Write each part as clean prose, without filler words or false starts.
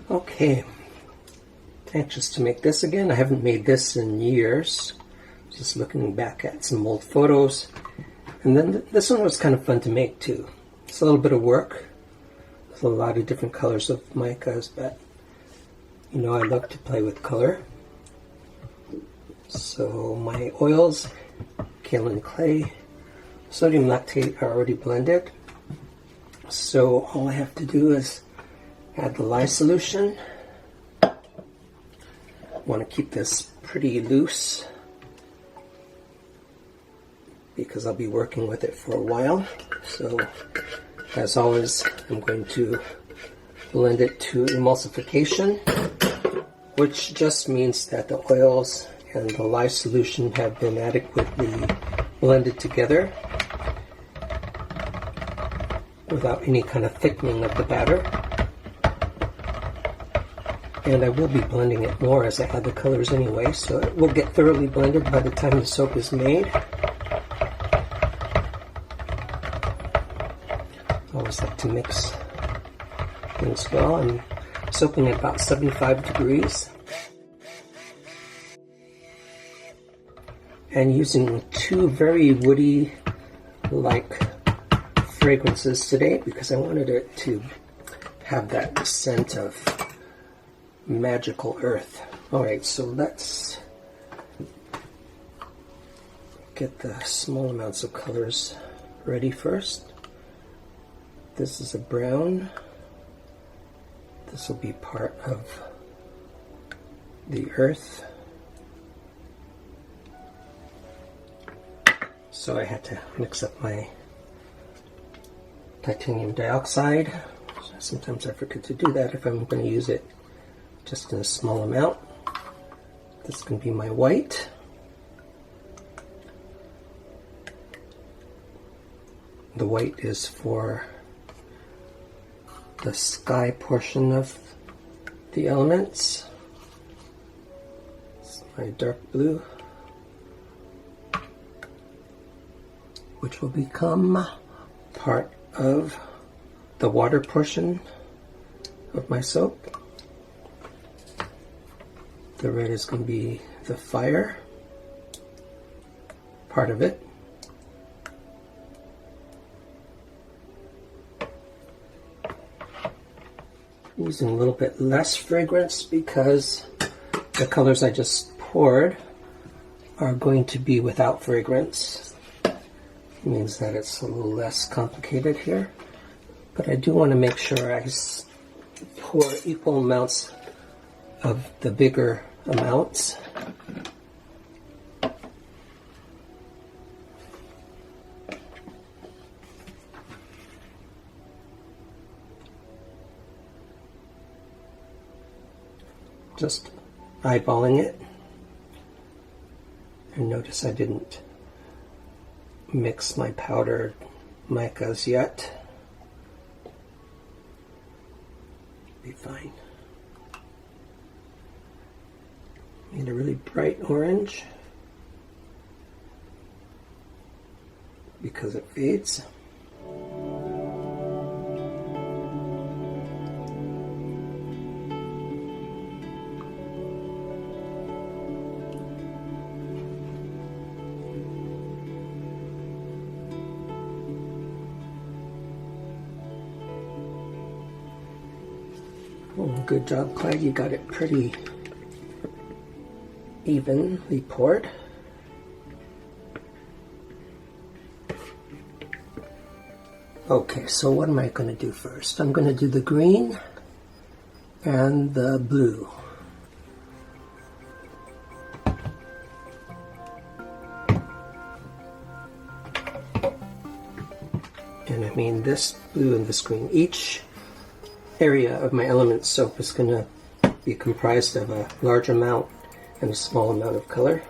Okay, anxious to make this again. I haven't made this in years. Just looking back at some old photos. And then this one was kind of fun to make too. It's a little bit of work. There's a lot of different colors of micas, but you know I love to play with color. So my oils, kaolin clay, sodium lactate are already blended. So all I have to do is add the lye solution. I want to keep this pretty loose because I'll be working with it for a while. So as always, I'm going to blend it to emulsification, which just means that the oils and the lye solution have been adequately blended together without any kind of thickening of the batter. And I will be blending it more as I add the colors anyway, so it will get thoroughly blended by the time the soap is made. I always like to mix things well. I'm soaping at about 75 degrees. And using two very woody-like fragrances today because I wanted it to have that scent of magical earth. Alright, so let's get the small amounts of colors ready first. This is a brown. This will be part of the earth. So I had to mix up my titanium dioxide. Sometimes I forget to do that if I'm going to use it just in a small amount. This can be my white. The white is for the sky portion of the elements. It's my dark blue, which will become part of the water portion of my soap. The red is going to be the fire part of it. Using a little bit less fragrance because the colors I just poured are going to be without fragrance. It means that it's a little less complicated here. But I do want to make sure I pour equal amounts of the bigger amounts. Just eyeballing it. And notice I didn't mix my powdered micas yet. Be fine. Need a really bright orange because it fades. Oh, good job, Clyde. You got it pretty evenly poured. Okay, so what am I going to do first? I'm going to do the green and the blue. And I mean this blue and this green. Each area of my element soap is going to be comprised of a large amount and a small amount of color.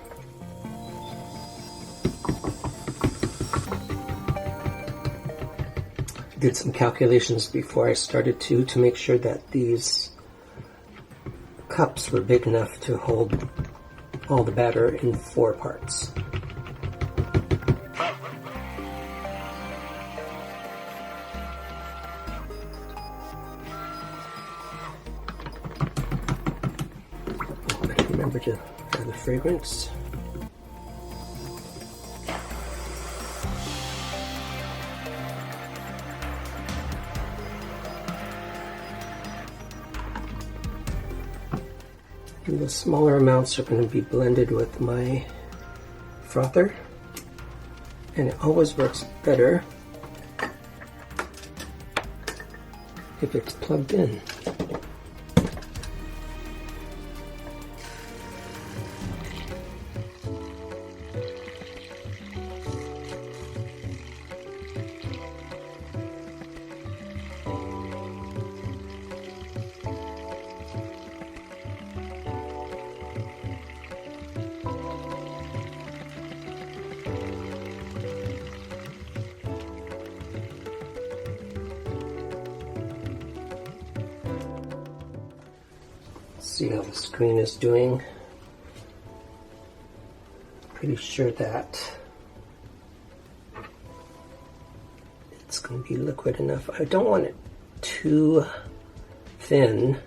I did some calculations before I started to make sure that these cups were big enough to hold all the batter in 4 parts. remember to add the fragrance. And the smaller amounts are going to be blended with my frother, and it always works better if it's plugged in. See how the screen is doing. Pretty sure that it's going to be liquid enough. I don't want it too thin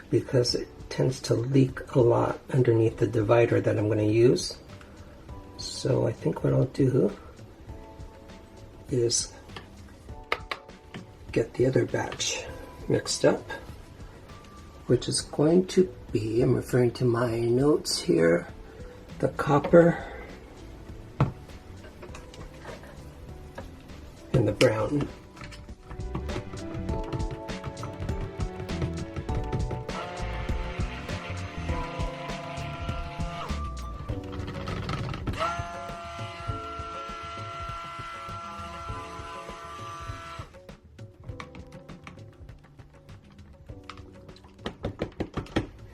because it tends to leak a lot underneath the divider that I'm going to use. So I think what I'll do is get the other batch mixed up, which is going to be, I'm referring to my notes here, the copper and the brown.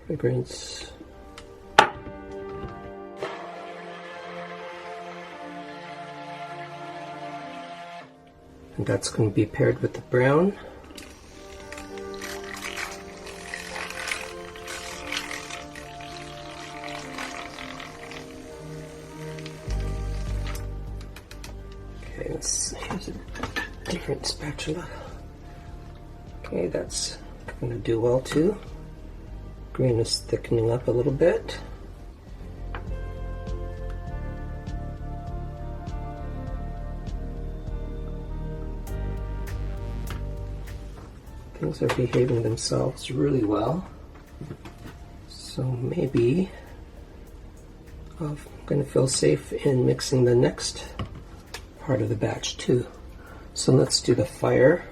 Fragrance. And that's going to be paired with the brown. Okay, here's a different spatula. Okay, that's going to do well too. Green is thickening up a little bit. Things are behaving themselves really well. So maybe I'm going to feel safe in mixing the next part of the batch too. So let's do the fire.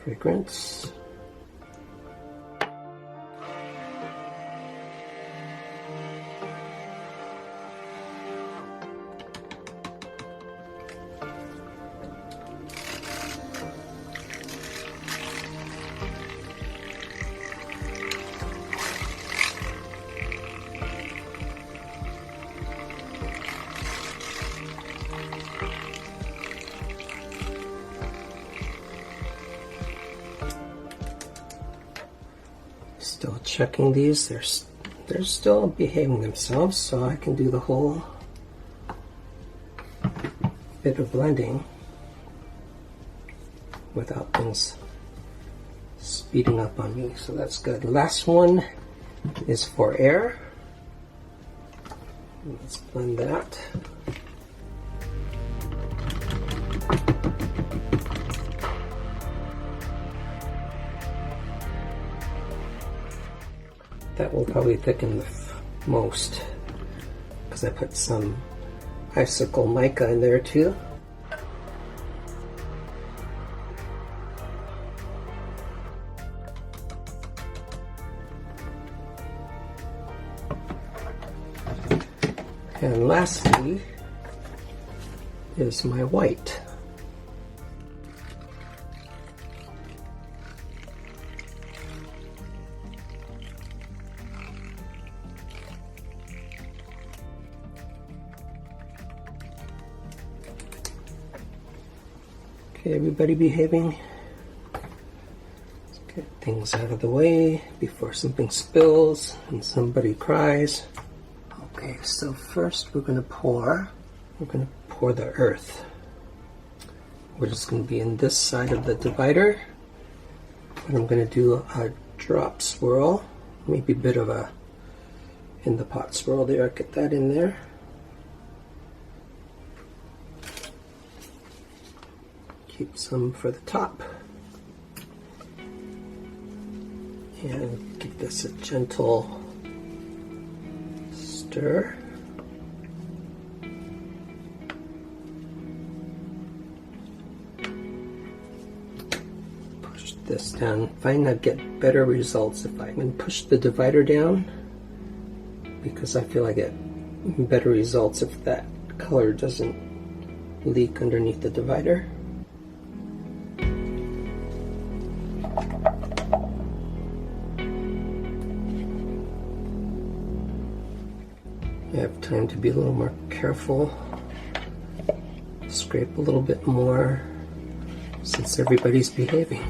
Fragrance. Still checking these. They're still behaving themselves, so I can do the whole bit of blending without things speeding up on me. So that's good. Last one is for air. Let's blend that. That will probably thicken the most because I put some icicle mica in there too. And lastly is my white. Okay, everybody behaving? Let's get things out of the way before something spills and somebody cries. Okay, so first we're going to pour the earth. We're just going to be in this side of the divider. And I'm going to do a drop swirl, maybe a bit of a in the pot swirl there. Get that in there. Keep some for the top. And give this a gentle stir. Push this down. Find I get better results if I can push the divider down, because I feel I get better results if that color doesn't leak underneath the divider. I have time to be a little more careful. Scrape a little bit more since everybody's behaving.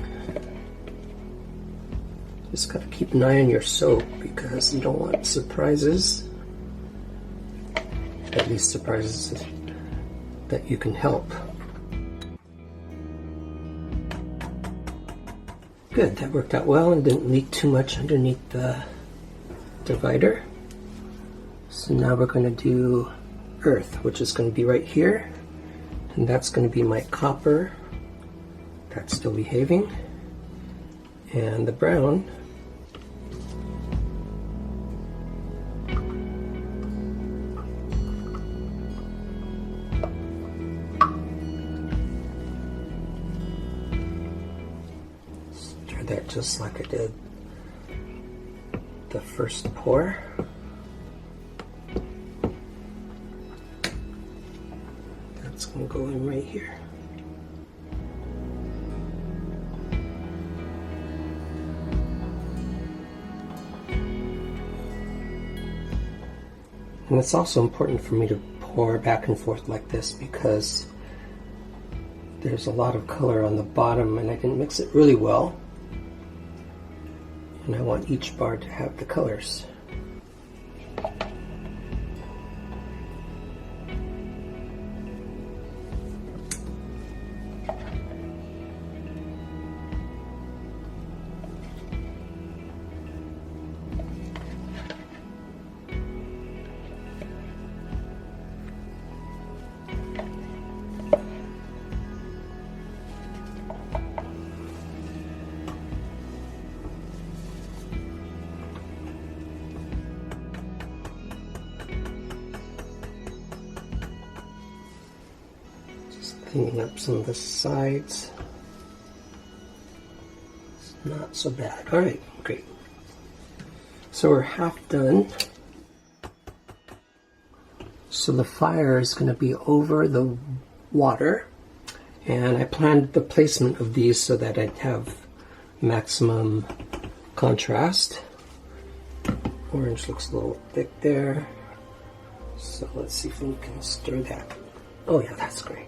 Just gotta keep an eye on your soap because you don't want surprises. At least surprises that you can help. Good, that worked out well and didn't leak too much underneath the divider. So now we're going to do earth, which is going to be right here. And that's going to be my copper. That's still behaving. And the brown. Stir that just like I did the first pour. That's going to go in right here. And it's also important for me to pour back and forth like this because there's a lot of color on the bottom and I didn't mix it really well. And I want each bar to have the colors. Cleaning up some of the sides. It's not so bad. All right, great. So we're half done. So the fire is going to be over the water. And I planned the placement of these so that I'd have maximum contrast. Orange looks a little thick there. So let's see if we can stir that. Oh yeah, that's great.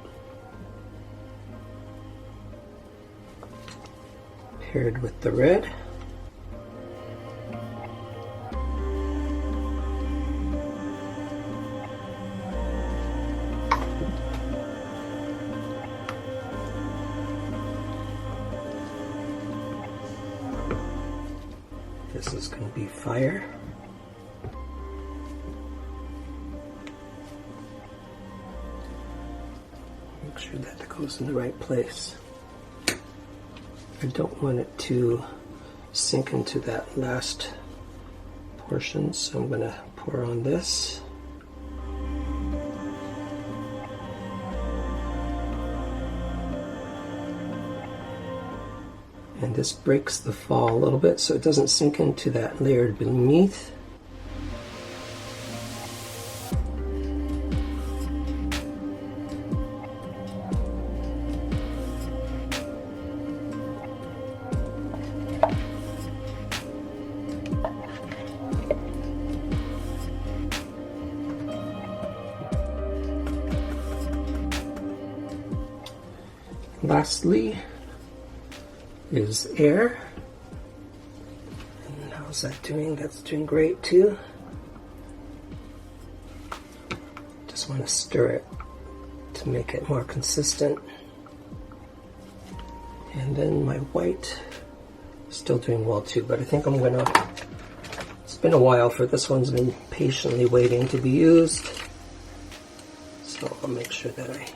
Paired with the red. This is going to be fire. Make sure that goes in the right place. I don't want it to sink into that last portion, so I'm going to pour on this. And this breaks the fall a little bit so it doesn't sink into that layer beneath. lastly is air. And how's that doing? That's doing great too. Just want to stir it to make it more consistent. And then my white is still doing well too, but I think I'm gonna, it's been a while for this one's been patiently waiting to be used. So I'll make sure that I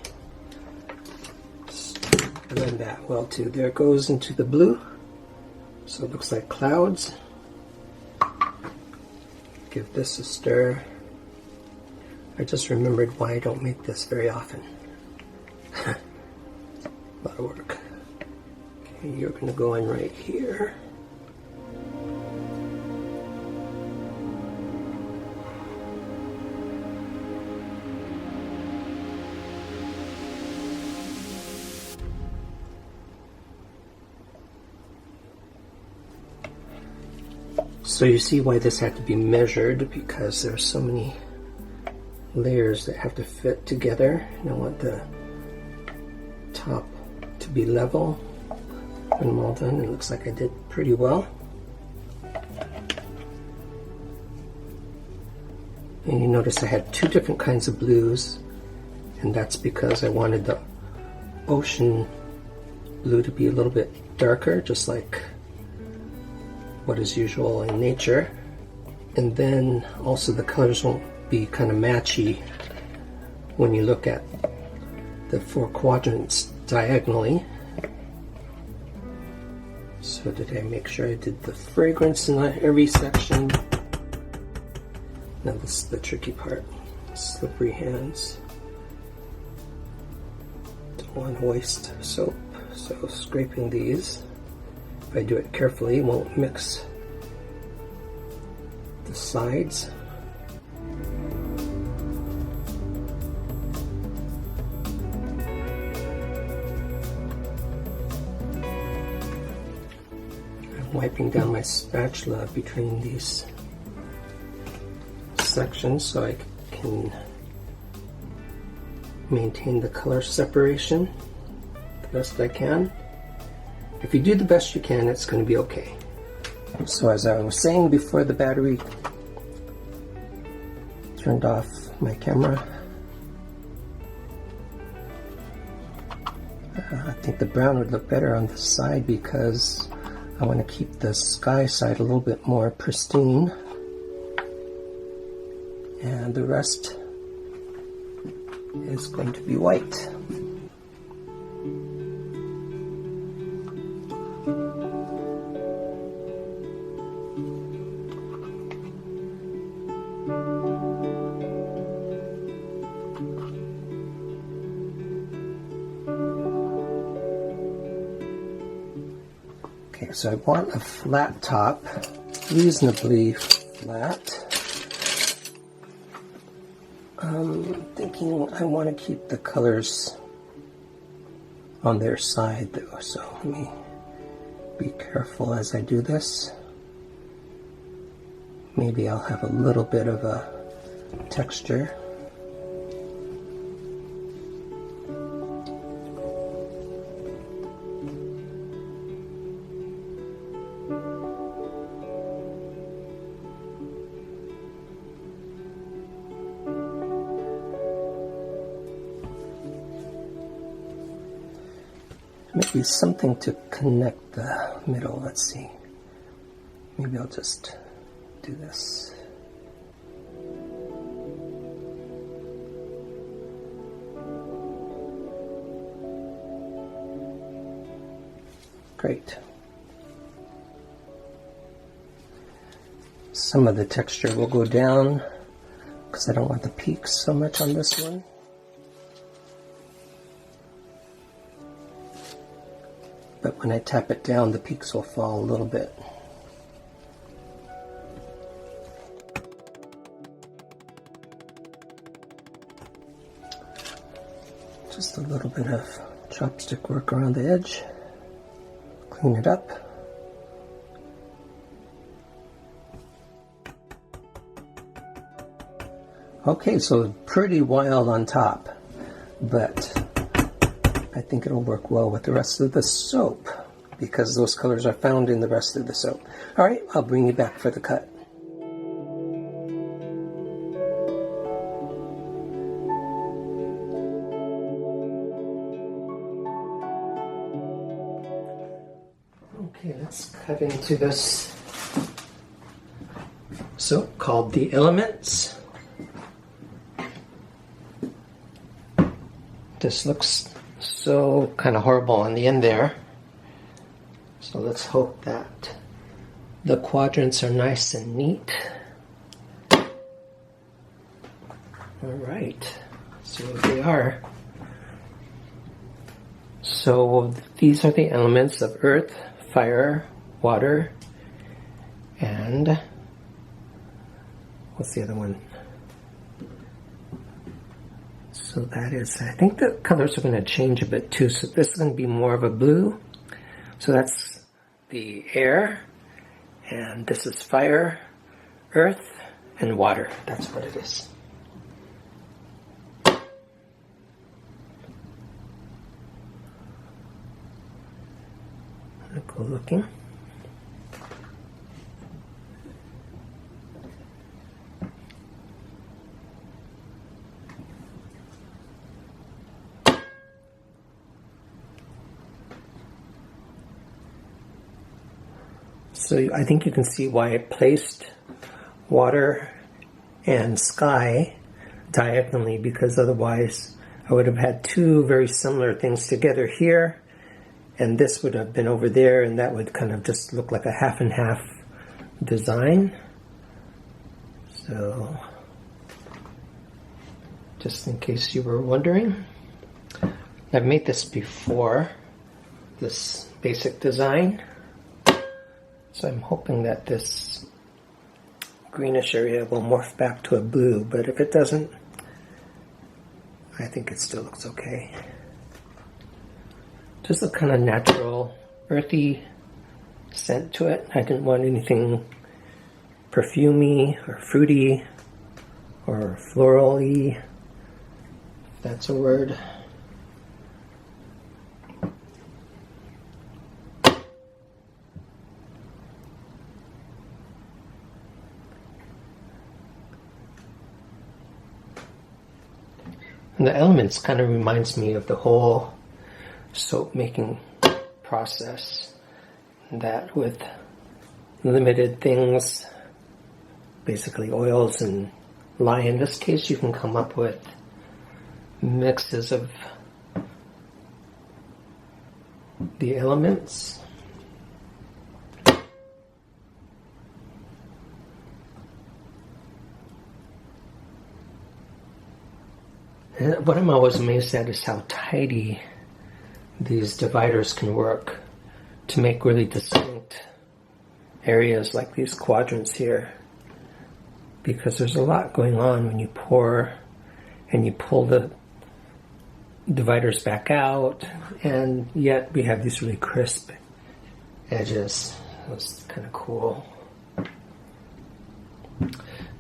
blend that well too. There it goes into the blue. So it looks like clouds. Give this a stir. I just remembered why I don't make this very often. A lot of work. Okay, you're going to go in right here. So you see why this had to be measured, because there's so many layers that have to fit together. And I want the top to be level. When I'm all done, it looks like I did pretty well. And you notice I had two different kinds of blues, and that's because I wanted the ocean blue to be a little bit darker, just like what is usual in nature. And then also the colors won't be kind of matchy when you look at the four quadrants diagonally. So did I make sure I did the fragrance in every section? Now this is the tricky part. Slippery hands. Don't want to waste soap, so scraping these, if I do it carefully, won't mix the sides. I'm wiping down my spatula between these sections so I can maintain the color separation the best I can. If you do the best you can, it's going to be okay. So as I was saying before the battery turned off my camera, I think the brown would look better on the side because I want to keep the sky side a little bit more pristine, and the rest is going to be white. Okay, so I want a flat top, reasonably flat. I'm thinking I want to keep the colors on their side though, so let me be careful as I do this. Maybe I'll have a little bit of a texture. Maybe something to connect the middle. Let's see. Maybe I'll just do this. Great. Some of the texture will go down because I don't want the peaks so much on this one. But when I tap it down, the peaks will fall a little bit. Just a little bit of chopstick work around the edge. Clean it up. Okay, so pretty wild on top, but I think it'll work well with the rest of the soap because those colors are found in the rest of the soap. All right, I'll bring you back for the cut. Okay, let's cut into this soap called the Elements. This looks so kind of horrible on the end there. So let's hope that the quadrants are nice and neat. All right, so they are. So these are the elements of earth, fire, water, and what's the other one? So that is, I think the colors are going to change a bit too. So this is going to be more of a blue. So that's the air, and this is fire, earth, and water. That's what it is. I'll go looking. So I think you can see why I placed water and sky diagonally, because otherwise I would have had two very similar things together here, and this would have been over there, and that would kind of just look like a half and half design. So just in case you were wondering, I've made this before, this basic design. So I'm hoping that this greenish area will morph back to a blue, but if it doesn't, I think it still looks okay. Just a kind of natural, earthy scent to it. I didn't want anything perfumey or fruity or floral-y, if that's a word. And the elements kind of reminds me of the whole soap making process, that with limited things, basically oils and lye in this case, you can come up with mixes of the elements. And what I'm always amazed at is how tidy these dividers can work to make really distinct areas like these quadrants here. Because there's a lot going on when you pour and you pull the dividers back out, and yet we have these really crisp edges. That's kind of cool.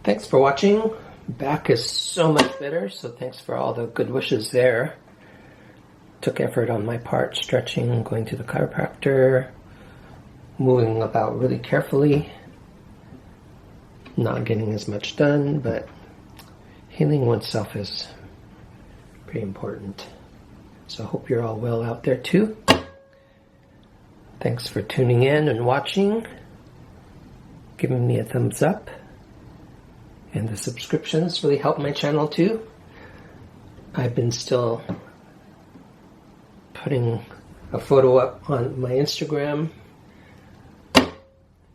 Thanks for watching. Back is so much better, so thanks for all the good wishes there. Took effort on my part, stretching, going to the chiropractor, moving about really carefully, not getting as much done, but healing oneself is pretty important. So I hope you're all well out there too. Thanks for tuning in and watching, giving me a thumbs up. And the subscriptions really help my channel too. I've been still putting a photo up on my Instagram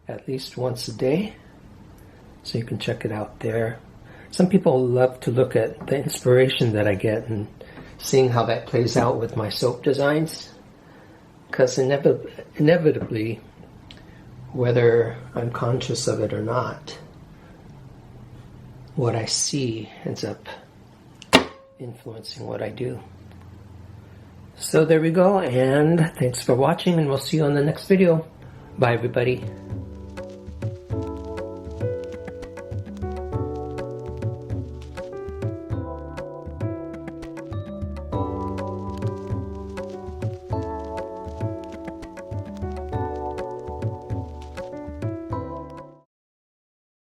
at least once a day, so you can check it out there. Some people love to look at the inspiration that I get and seeing how that plays out with my soap designs, because inevitably, whether I'm conscious of it or not, what I see ends up influencing what I do. So there we go, and thanks for watching, and we'll see you on the next video. Bye everybody.